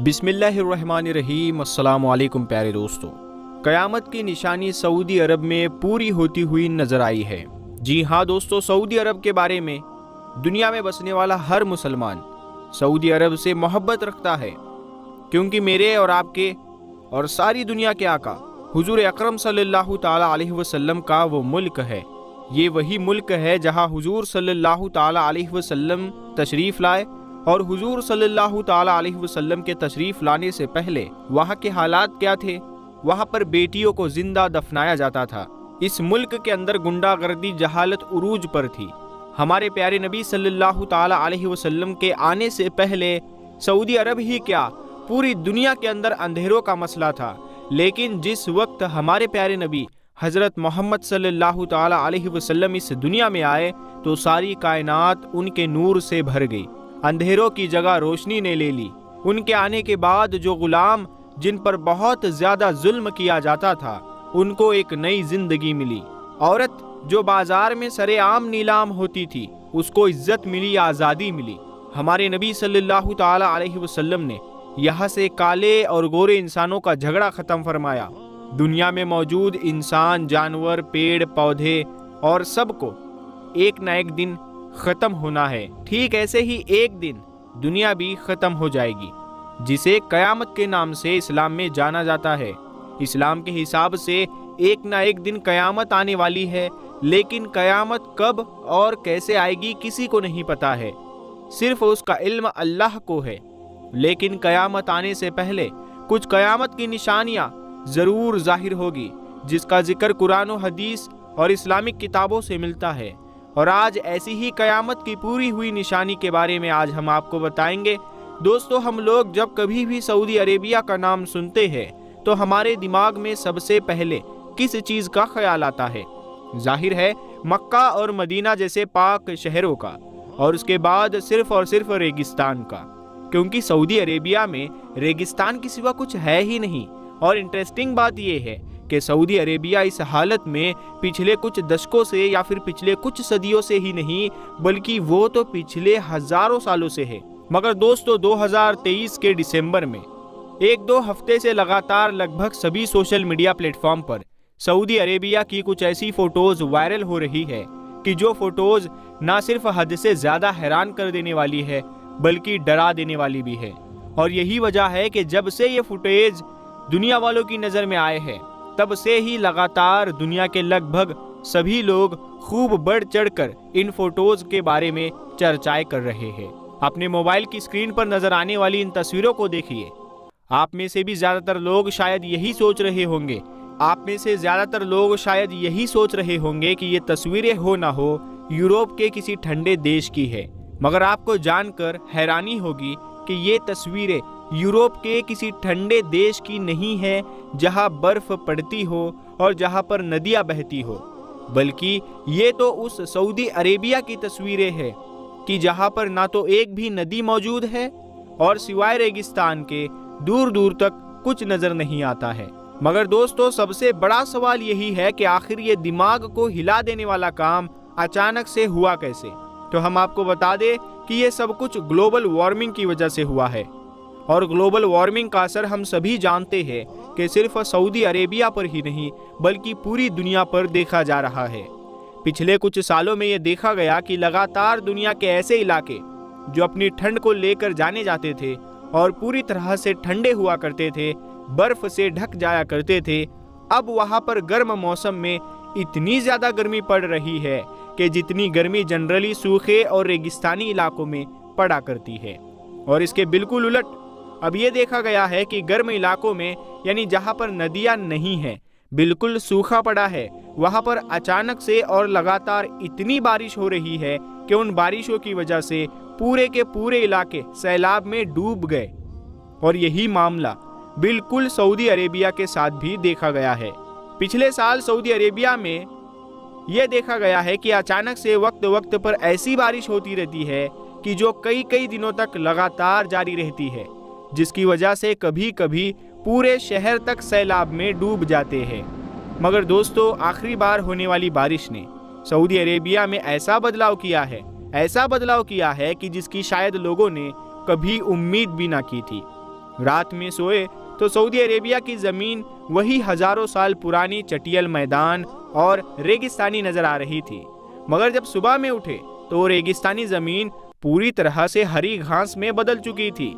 بسم اللہ الرحمن الرحیم۔ السلام علیکم پیارے دوستو، قیامت کی نشانی سعودی عرب میں پوری ہوتی ہوئی نظر آئی ہے۔ جی ہاں دوستو، سعودی عرب کے بارے میں دنیا میں بسنے والا ہر مسلمان سعودی عرب سے محبت رکھتا ہے، کیونکہ میرے اور آپ کے اور ساری دنیا کے آقا حضور اکرم صلی اللہ تعالی علیہ وسلم کا وہ ملک ہے۔ یہ وہی ملک ہے جہاں حضور صلی اللہ تعالی علیہ وسلم تشریف لائے، اور حضور صلی اللہ تعالی علیہ وسلم کے تشریف لانے سے پہلے وہاں کے حالات کیا تھے؟ وہاں پر بیٹیوں کو زندہ دفنایا جاتا تھا۔ اس ملک کے اندر گنڈا گردی جہالت عروج پر تھی۔ ہمارے پیارے نبی صلی اللہ تعالی علیہ وسلم کے آنے سے پہلے سعودی عرب ہی کیا، پوری دنیا کے اندر اندھیروں کا مسئلہ تھا۔ لیکن جس وقت ہمارے پیارے نبی حضرت محمد صلی اللہ تعالی علیہ وسلم اس دنیا میں آئے تو ساری کائنات ان کے نور سے بھر گئی، اندھیروں کی جگہ روشنی نے لے لی۔ ان کے آنے کے بعد جو غلام جن پر بہت زیادہ ظلم کیا جاتا تھا، ان کو ایک نئی زندگی ملی۔ عورت جو بازار میں سرے عام نیلام ہوتی تھی، اس کو عزت ملی، آزادی ملی۔ ہمارے نبی صلی اللہ تعالی علیہ وسلم نے یہاں سے کالے اور گورے انسانوں کا جھگڑا ختم فرمایا۔ دنیا میں موجود انسان، جانور، پیڑ پودے اور سب کو ایک نہ ایک دن ختم ہونا ہے۔ ٹھیک ایسے ہی ایک دن دنیا بھی ختم ہو جائے گی، جسے قیامت کے نام سے اسلام میں جانا جاتا ہے۔ اسلام کے حساب سے ایک نہ ایک دن قیامت آنے والی ہے، لیکن قیامت کب اور کیسے آئے گی کسی کو نہیں پتا ہے، صرف اس کا علم اللہ کو ہے۔ لیکن قیامت آنے سے پہلے کچھ قیامت کی نشانیاں ضرور ظاہر ہوگی، جس کا ذکر قرآن و حدیث اور اسلامک کتابوں سے ملتا ہے۔ اور آج ایسی ہی قیامت کی پوری ہوئی نشانی کے بارے میں آج ہم آپ کو بتائیں گے۔ دوستو، ہم لوگ جب کبھی بھی سعودی عربیہ کا نام سنتے ہیں تو ہمارے دماغ میں سب سے پہلے کس چیز کا خیال آتا ہے؟ ظاہر ہے مکہ اور مدینہ جیسے پاک شہروں کا، اور اس کے بعد صرف اور صرف ریگستان کا، کیونکہ سعودی عربیہ میں ریگستان کے سوا کچھ ہے ہی نہیں۔ اور انٹرسٹنگ بات یہ ہے کہ سعودی عربیہ اس حالت میں پچھلے کچھ دشکوں سے یا پھر پچھلے کچھ صدیوں سے ہی نہیں، بلکہ وہ تو پچھلے ہزاروں سالوں سے ہے۔ مگر دوستو، 2023 کے دسمبر میں ایک دو ہفتے سے لگاتار لگ بھگ سبھی سوشل میڈیا پلیٹ فارم پر سعودی عربیہ کی کچھ ایسی فوٹوز وائرل ہو رہی ہے کہ جو فوٹوز نہ صرف حد سے زیادہ حیران کر دینے والی ہے، بلکہ ڈرا دینے والی بھی ہے۔ اور یہی وجہ ہے کہ جب سے یہ فوٹیج دنیا والوں کی نظر میں آئے ہیں، تب سے ہی لگاتار دنیا کے لگ بھگ سبھی لوگ خوب بڑھ چڑھ کر ان فوٹوز کے بارے میں چرچائیں کر رہے ہیں۔ اپنے موبائل کی اسکرین پر نظر آنے والی ان تصویروں کو دیکھیے۔ آپ میں سے بھی زیادہ تر لوگ شاید یہی سوچ رہے ہوں گے کہ یہ تصویریں ہو نہ ہو یورپ کے کسی ٹھنڈے دیش کی ہے۔ مگر آپ کو جان کر حیرانی ہوگی کہ یہ تصویریں یورپ کے کسی ٹھنڈے دیش کی نہیں ہے جہاں برف پڑتی ہو اور جہاں پر ندیاں بہتی ہو، بلکہ یہ تو اس سعودی عربیہ کی تصویریں ہیں کہ جہاں پر نہ تو ایک بھی ندی موجود ہے اور سوائے ریگستان کے دور دور تک کچھ نظر نہیں آتا ہے۔ مگر دوستو، سب سے بڑا سوال یہی ہے کہ آخر یہ دماغ کو ہلا دینے والا کام اچانک سے ہوا کیسے؟ تو ہم آپ کو بتا دیں کہ یہ سب کچھ گلوبل وارمنگ کی وجہ سے ہوا ہے۔ اور گلوبل وارمنگ کا اثر ہم سبھی جانتے ہیں کہ صرف سعودی عربیہ پر ہی نہیں بلکہ پوری دنیا پر دیکھا جا رہا ہے۔ پچھلے کچھ سالوں میں یہ دیکھا گیا کہ لگاتار دنیا کے ایسے علاقے جو اپنی ٹھنڈ کو لے کر جانے جاتے تھے اور پوری طرح سے ٹھنڈے ہوا کرتے تھے، برف سے ڈھک جایا کرتے تھے، اب وہاں پر گرم موسم میں اتنی زیادہ گرمی پڑ رہی ہے کہ جتنی گرمی جنرلی سوکھے اور ریگستانی علاقوں میں پڑا کرتی ہے۔ اور اس کے بالکل الٹ اب یہ دیکھا گیا ہے کہ گرم علاقوں میں، یعنی جہاں پر ندیاں نہیں ہیں، بالکل سوکھا پڑا ہے، وہاں پر اچانک سے اور لگاتار اتنی بارش ہو رہی ہے کہ ان بارشوں کی وجہ سے پورے کے پورے علاقے سیلاب میں ڈوب گئے۔ اور یہی معاملہ بالکل سعودی عربیہ کے ساتھ بھی دیکھا گیا ہے۔ پچھلے سال سعودی عربیہ میں یہ دیکھا گیا ہے کہ اچانک سے وقت وقت پر ایسی بارش ہوتی رہتی ہے کہ جو کئی دنوں تک لگاتار جاری رہتی ہے، جس کی وجہ سے کبھی کبھی پورے شہر تک سیلاب میں ڈوب جاتے ہیں۔ مگر دوستو، آخری بار ہونے والی بارش نے سعودی عربیہ میں ایسا بدلاؤ کیا ہے کہ جس کی شاید لوگوں نے کبھی امید بھی نہ کی تھی۔ رات میں سوئے تو سعودی عربیہ کی زمین وہی ہزاروں سال پرانی چٹیل میدان اور ریگستانی نظر آ رہی تھی، مگر جب صبح میں اٹھے تو وہ ریگستانی زمین پوری طرح سے ہری گھاس میں بدل چکی تھی۔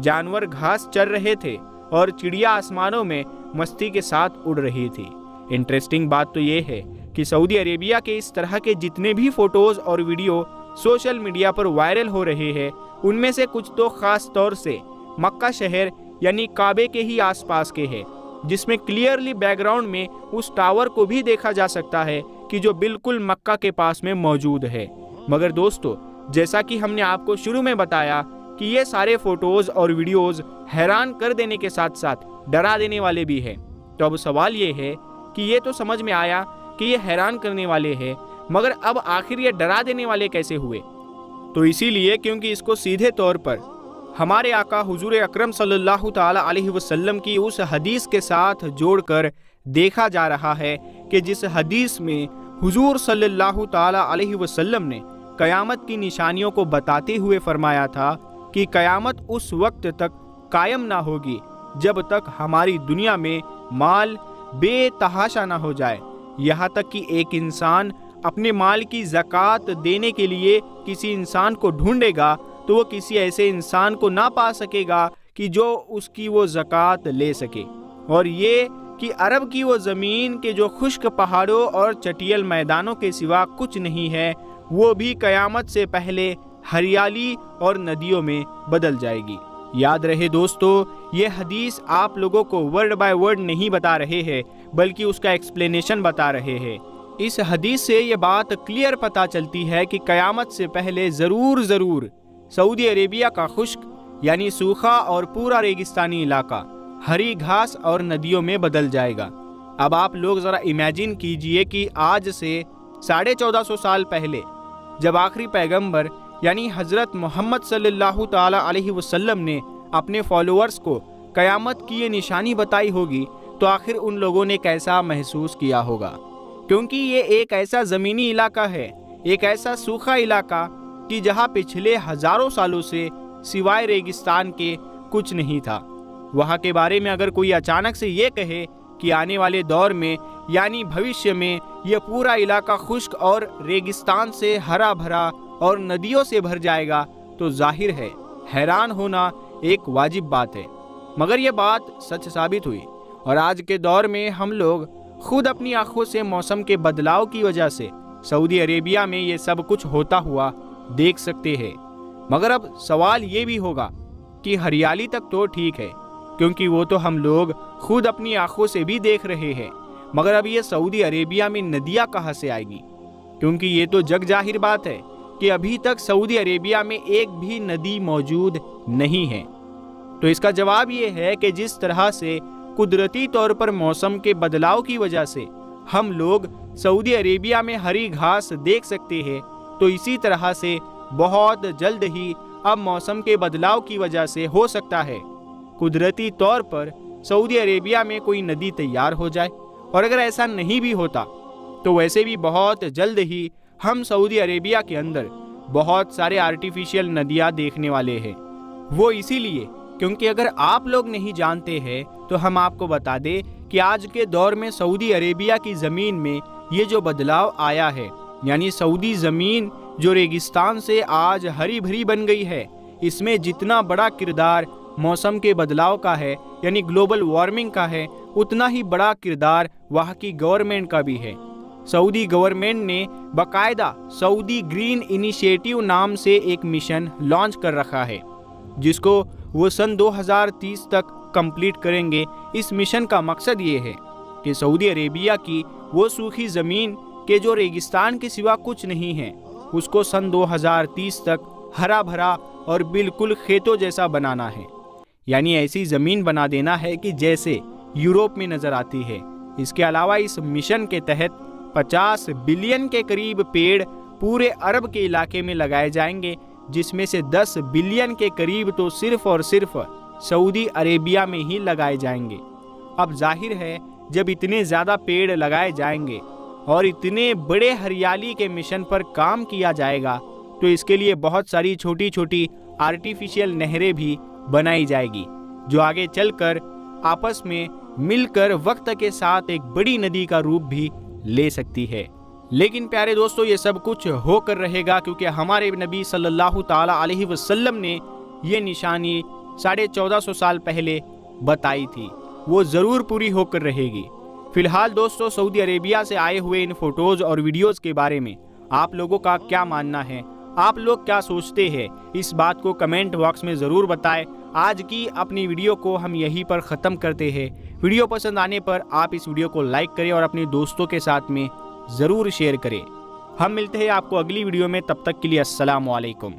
جانور گھاس چر رہے تھے اور چڑیا آسمانوں میں مستی کے ساتھ اڑ رہی تھی۔ انٹرسٹنگ بات تو یہ ہے کہ سعودی عربیہ کے اس طرح کے جتنے بھی فوٹوز اور ویڈیو سوشل میڈیا پر وائرل ہو رہے ہیں، ان میں سے کچھ تو خاص طور سے مکہ شہر یعنی کعبے کے ہی آس پاس کے ہیں، جس میں کلیئرلی بیک گراؤنڈ میں اس ٹاور کو بھی دیکھا جا سکتا ہے کہ جو بالکل مکہ کے پاس میں موجود ہے۔ مگر دوستو، جیسا کہ ہم نے آپ کو شروع میں بتایا کہ یہ سارے فوٹوز اور ویڈیوز حیران کر دینے کے ساتھ ساتھ ڈرا دینے والے بھی ہیں۔ تو اب سوال یہ ہے کہ یہ تو سمجھ میں آیا کہ یہ حیران کرنے والے ہیں، مگر اب آخر یہ ڈرا دینے والے کیسے ہوئے؟ تو اسی لیے کیونکہ اس کو سیدھے طور پر ہمارے آقا حضور اکرم صلی اللہ تعالی علیہ وسلم کی اس حدیث کے ساتھ جوڑ کر دیکھا جا رہا ہے کہ جس حدیث میں حضور صلی اللہ تعالی علیہ وسلم نے قیامت کی نشانیوں کو بتاتے ہوئے فرمایا تھا کہ قیامت اس وقت تک قائم نہ ہوگی جب تک ہماری دنیا میں مال بے تحاشا نہ ہو جائے، یہاں تک کہ ایک انسان اپنے مال کی زکوٰۃ دینے کے لیے کسی انسان کو ڈھونڈے گا تو وہ کسی ایسے انسان کو نہ پا سکے گا کہ جو اس کی وہ زکوٰۃ لے سکے، اور یہ کہ عرب کی وہ زمین کے جو خشک پہاڑوں اور چٹیل میدانوں کے سوا کچھ نہیں ہے، وہ بھی قیامت سے پہلے ہریالی اور ندیوں میں بدل جائے گی۔ یاد رہے دوستو، یہ حدیث آپ لوگوں کو ورڈ بائی ورڈ نہیں بتا رہے ہیں، بلکہ اس کا ایکسپلینیشن بتا رہے ہیں۔ اس حدیث سے یہ بات کلیئر پتہ چلتی ہے کہ قیامت سے پہلے ضرور سعودی عربیہ کا خشک یعنی سوکھا اور پورا ریگستانی علاقہ ہری گھاس اور ندیوں میں بدل جائے گا۔ اب آپ لوگ ذرا امیجن کیجئے کہ آج سے 1450 سال پہلے جب آخری پیغمبر یعنی حضرت محمد صلی اللہ تعالی علیہ وسلم نے اپنے فالوورز کو قیامت کی یہ نشانی بتائی ہوگی تو آخر ان لوگوں نے کیسا محسوس کیا ہوگا، کیونکہ یہ ایک ایسا زمینی علاقہ ہے، ایک ایسا سوکھا علاقہ کہ جہاں پچھلے ہزاروں سالوں سے سوائے ریگستان کے کچھ نہیں تھا۔ وہاں کے بارے میں اگر کوئی اچانک سے یہ کہے کہ آنے والے دور میں یعنی بھوشیہ میں یہ پورا علاقہ خشک اور ریگستان سے ہرا بھرا اور ندیوں سے بھر جائے گا تو ظاہر ہے حیران ہونا ایک واجب بات ہے، مگر یہ بات سچ ثابت ہوئی، اور آج کے دور میں ہم لوگ خود اپنی آنکھوں سے موسم کے بدلاؤ کی وجہ سے سعودی عربیہ میں یہ سب کچھ ہوتا ہوا دیکھ سکتے ہیں۔ مگر اب سوال یہ بھی ہوگا کہ ہریالی تک تو ٹھیک ہے، کیونکہ وہ تو ہم لوگ خود اپنی آنکھوں سے بھی دیکھ رہے ہیں، مگر اب یہ سعودی عربیہ میں ندیاں کہاں سے آئے گی؟ کیونکہ یہ تو جگ ظاہر بات ہے کہ ابھی تک سعودی عربیہ میں ایک بھی ندی موجود نہیں ہے۔ تو اس کا جواب یہ ہے کہ جس طرح سے قدرتی طور پر موسم کے بدلاؤ کی وجہ سے ہم لوگ سعودی عربیہ میں ہری گھاس دیکھ سکتے ہیں، تو اسی طرح سے بہت جلد ہی اب موسم کے بدلاؤ کی وجہ سے ہو سکتا ہے قدرتی طور پر سعودی عربیہ میں کوئی ندی تیار ہو جائے، اور اگر ایسا نہیں بھی ہوتا تو ویسے بھی بہت جلد ہی ہم سعودی عربیہ کے اندر بہت سارے آرٹیفیشل ندیاں دیکھنے والے ہیں۔ وہ اسی لیے کیونکہ اگر آپ لوگ نہیں جانتے ہیں تو ہم آپ کو بتا دیں کہ آج کے دور میں سعودی عربیہ کی زمین میں یہ جو بدلاؤ آیا ہے، یعنی سعودی زمین جو ریگستان سے آج ہری بھری بن گئی ہے، اس میں جتنا بڑا کردار موسم کے بدلاؤ کا ہے یعنی گلوبل وارمنگ کا ہے، اتنا ہی بڑا کردار وہاں کی گورنمنٹ کا بھی ہے۔ سعودی گورنمنٹ نے باقاعدہ سعودی گرین انیشیٹو نام سے ایک مشن لانچ کر رکھا ہے، جس کو وہ سن 2030 تک کمپلیٹ کریں گے۔ اس مشن کا مقصد یہ ہے کہ سعودی عربیہ کی وہ سوکھی زمین کہ جو ریگستان کے سوا کچھ نہیں ہے، اس کو سن 2030 تک ہرا بھرا اور بالکل کھیتوں جیسا بنانا ہے، یعنی ایسی زمین بنا دینا ہے کہ جیسے یوروپ میں نظر آتی ہے۔ اس کے علاوہ اس مشن کے تحت 50 بلین کے قریب پیڑ پورے عرب کے علاقے میں لگائے جائیں گے، جس میں سے 10 بلین کے قریب تو صرف اور صرف سعودی عربیہ میں ہی لگائے جائیں گے۔ اب ظاہر ہے جب اتنے زیادہ پیڑ لگائے جائیں گے اور اتنے بڑے ہریالی کے مشن پر کام کیا جائے گا تو اس کے لیے بہت ساری چھوٹی چھوٹی آرٹیفیشل نہریں بھی بنائی جائے گی، جو آگے چل کر آپس میں مل کر وقت کے ساتھ ایک بڑی ندی کا روپ بھی لے سکتی ہے۔ لیکن پیارے دوستو، یہ سب کچھ ہو کر رہے گا کیونکہ ہمارے نبی صلی اللہ تعالی علیہ وسلم نے یہ نشانی 1450 سال پہلے بتائی تھی، وہ ضرور پوری ہو کر رہے گی۔ فی الحال دوستو، سعودی عربیہ سے آئے ہوئے ان فوٹوز اور ویڈیوز کے بارے میں آپ لوگوں کا کیا ماننا ہے؟ آپ لوگ کیا سوچتے ہیں؟ اس بات کو کمنٹ باکس میں ضرور بتائیں۔ آج کی اپنی ویڈیو کو ہم یہیں پر ختم کرتے ہیں۔ ویڈیو پسند آنے پر آپ اس ویڈیو کو لائک کریں اور اپنے دوستوں کے ساتھ میں ضرور شیئر کریں۔ ہم ملتے ہیں آپ کو اگلی ویڈیو میں، تب تک کے لیے السلام علیکم۔